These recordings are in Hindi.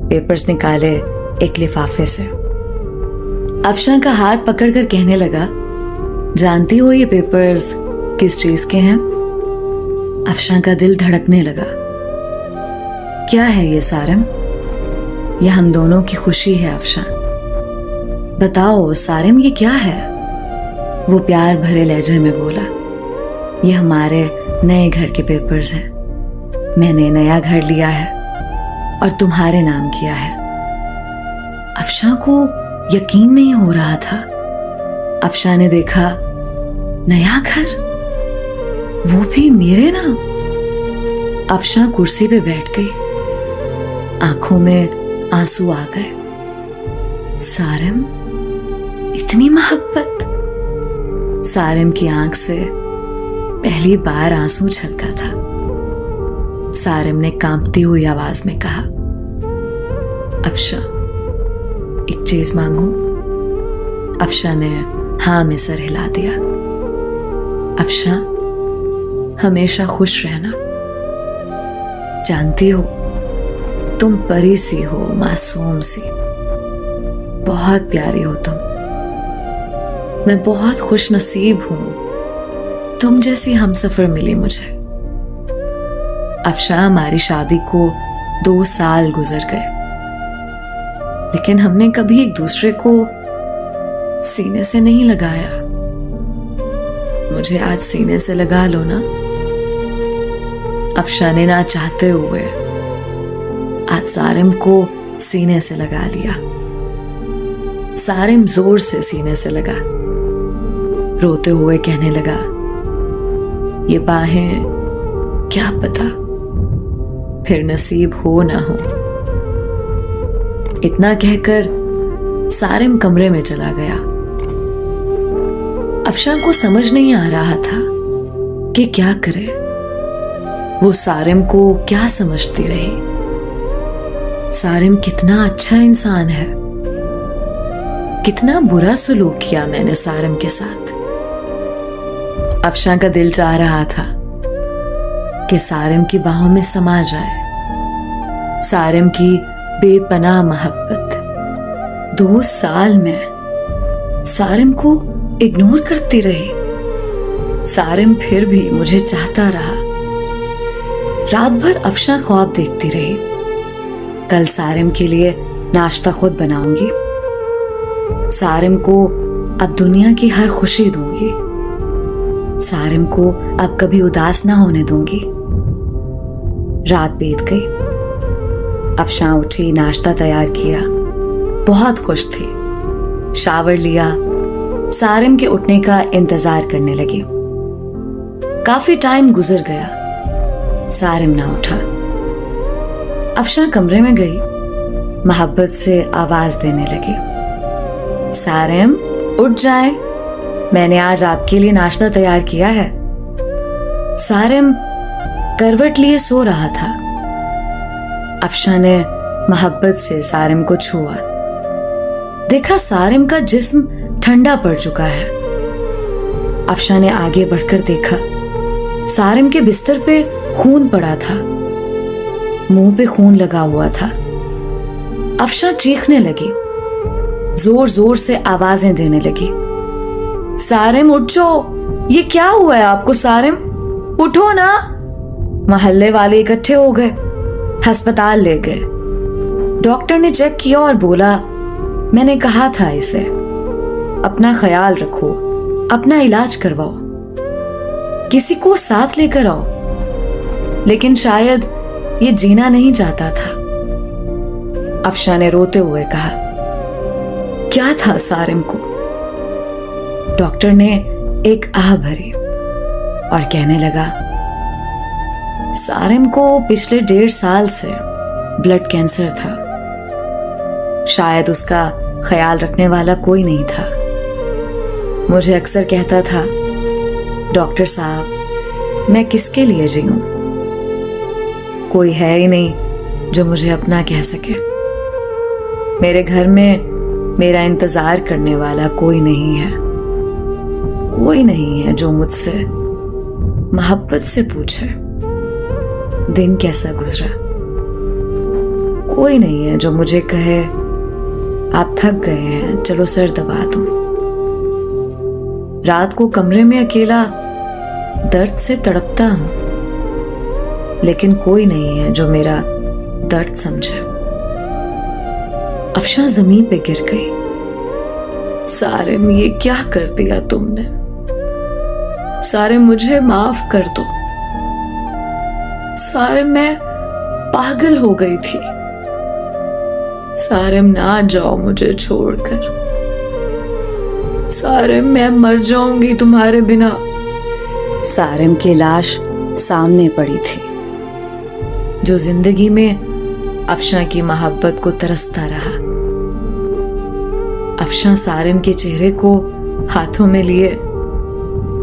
पेपर्स निकाले एक लिफाफे से। अफशां का हाथ पकड़कर कहने लगा, जानती हो ये पेपर्स किस चीज के हैं? अफशां का दिल धड़कने लगा। क्या है ये सारम? ये हम दोनों की खुशी है अफशां। बताओ सारिम, ये क्या है? वो प्यार भरे लहजे में बोला, ये हमारे नए घर के पेपर्स हैं। मैंने नया घर लिया है और तुम्हारे नाम किया है। अफशां को यकीन नहीं हो रहा था। अफशां ने देखा, नया घर, वो भी मेरे नाम। अफशां कुर्सी पे बैठ गई, आंखों में आंसू आ गए। सारिम, इतनी मोहब्बत? सारिम की आंख से पहली बार आंसू छलका था। सारिम ने कांपती हुई आवाज में कहा, अफशां, एक चीज मांगू? अफशां ने हाँ में सर हिला दिया। अफशां, हमेशा खुश रहना। जानती हो, तुम परी सी हो, मासूम सी, बहुत प्यारी हो तुम। मैं बहुत खुश नसीब हूं, तुम जैसी हमसफर मिली मुझे। अफशां, हमारी शादी को 2 साल गुजर गए, लेकिन हमने कभी एक दूसरे को सीने से नहीं लगाया। मुझे आज सीने से लगा लो ना। अफशां ने ना चाहते हुए आज सारिम को सीने से लगा लिया। सारिम जोर से सीने से लगा, रोते हुए कहने लगा, ये बाहें क्या पता फिर नसीब हो ना हो। इतना कहकर सारिम कमरे में चला गया। अफशां को समझ नहीं आ रहा था कि क्या करे। वो सारिम को क्या समझती रही? सारिम कितना अच्छा इंसान है, कितना बुरा सलूक किया मैंने सारिम के साथ। अफशां का दिल चाह रहा था कि सारिम की बाहों में समा जाए। सारिम की बेपनाह मोहब्बत 2 साल में सारिम को इग्नोर करती रही। सारिम फिर भी मुझे चाहता रहा। रात भर अफशां ख्वाब देखती रही, कल सारिम के लिए नाश्ता खुद बनाऊंगी, सारिम को अब दुनिया की हर खुशी दूंगी, सारिम को अब कभी उदास ना होने दूंगी। रात बीत गई। अफशां उठी, नाश्ता तैयार किया, बहुत खुश थी। शावर लिया, सारिम के उठने का इंतजार करने लगी। काफी टाइम गुजर गया, सारिम ना उठा। अफशां कमरे में गई, मोहब्बत से आवाज देने लगी, सारिम उठ जाए, मैंने आज आपके लिए नाश्ता तैयार किया है। सारिम करवट लिए सो रहा था। अफशां ने मोहब्बत से सारिम को छुआ, देखा सारिम का जिस्म ठंडा पड़ चुका है। अफशां ने आगे बढ़कर देखा, सारिम के बिस्तर पे खून पड़ा था, मुंह पे खून लगा हुआ था। अफशां चीखने लगी, जोर जोर से आवाजें देने लगी, सारिम उठ जाओ, ये क्या हुआ है आपको? सारिम उठो ना। मोहल्ले वाले इकट्ठे हो गए, अस्पताल ले गए। डॉक्टर ने चेक किया और बोला, मैंने कहा था इसे अपना ख्याल रखो, अपना इलाज करवाओ, किसी को साथ लेकर आओ, लेकिन शायद ये जीना नहीं चाहता था। अफशां ने रोते हुए कहा, क्या था सारिम को? डॉक्टर ने एक आह भरी और कहने लगा, सारिम को पिछले 1.5 साल से ब्लड कैंसर था। शायद उसका ख्याल रखने वाला कोई नहीं था। मुझे अक्सर कहता था, डॉक्टर साहब मैं किसके लिए जीऊं? कोई है ही नहीं जो मुझे अपना कह सके। मेरे घर में मेरा इंतजार करने वाला कोई नहीं है, कोई नहीं है जो मुझसे मोहब्बत से पूछे दिन कैसा गुजरा। कोई नहीं है जो मुझे कहे आप थक गए हैं, चलो सर दबा दूं। रात को कमरे में अकेला दर्द से तड़पता हूं, लेकिन कोई नहीं है जो मेरा दर्द समझे। अफशा जमीन पे गिर गई। सारिम, ये क्या कर दिया तुमने? सारिम, मुझे माफ कर दो। सारिम, मैं पागल हो गई थी। सारिम, ना जाओ मुझे छोड़कर। सारिम, मैं मर जाऊंगी तुम्हारे बिना। सारिम की लाश सामने पड़ी थी, जो जिंदगी में अफशा की मोहब्बत को तरसता रहा। अफशा सारिम के चेहरे को हाथों में लिए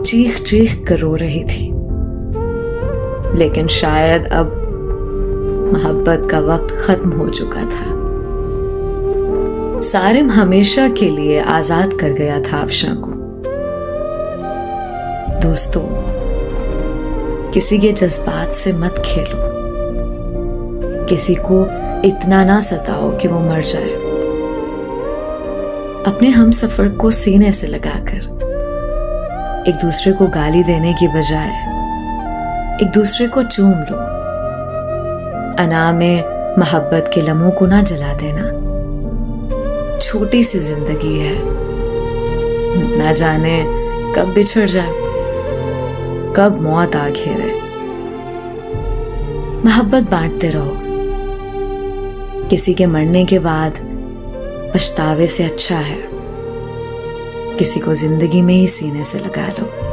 चीख चीख कर रो रही थी, लेकिन शायद अब मोहब्बत का वक्त खत्म हो चुका था। सारिम हमेशा के लिए आजाद कर गया था अफशा को। दोस्तों, किसी के जज्बात से मत खेलो, किसी को इतना ना सताओ कि वो मर जाए। अपने हमसफर को सीने से लगाकर एक दूसरे को गाली देने की बजाय एक दूसरे को चूम लो। अना में मोहब्बत के लम्हों को ना जला देना। छोटी सी जिंदगी है, ना जाने कब बिछड़ जाए, कब मौत आ घेरे। मोहब्बत बांटते रहो। किसी के मरने के बाद पछतावे से अच्छा है किसी को जिंदगी में ही सीने से लगा लो।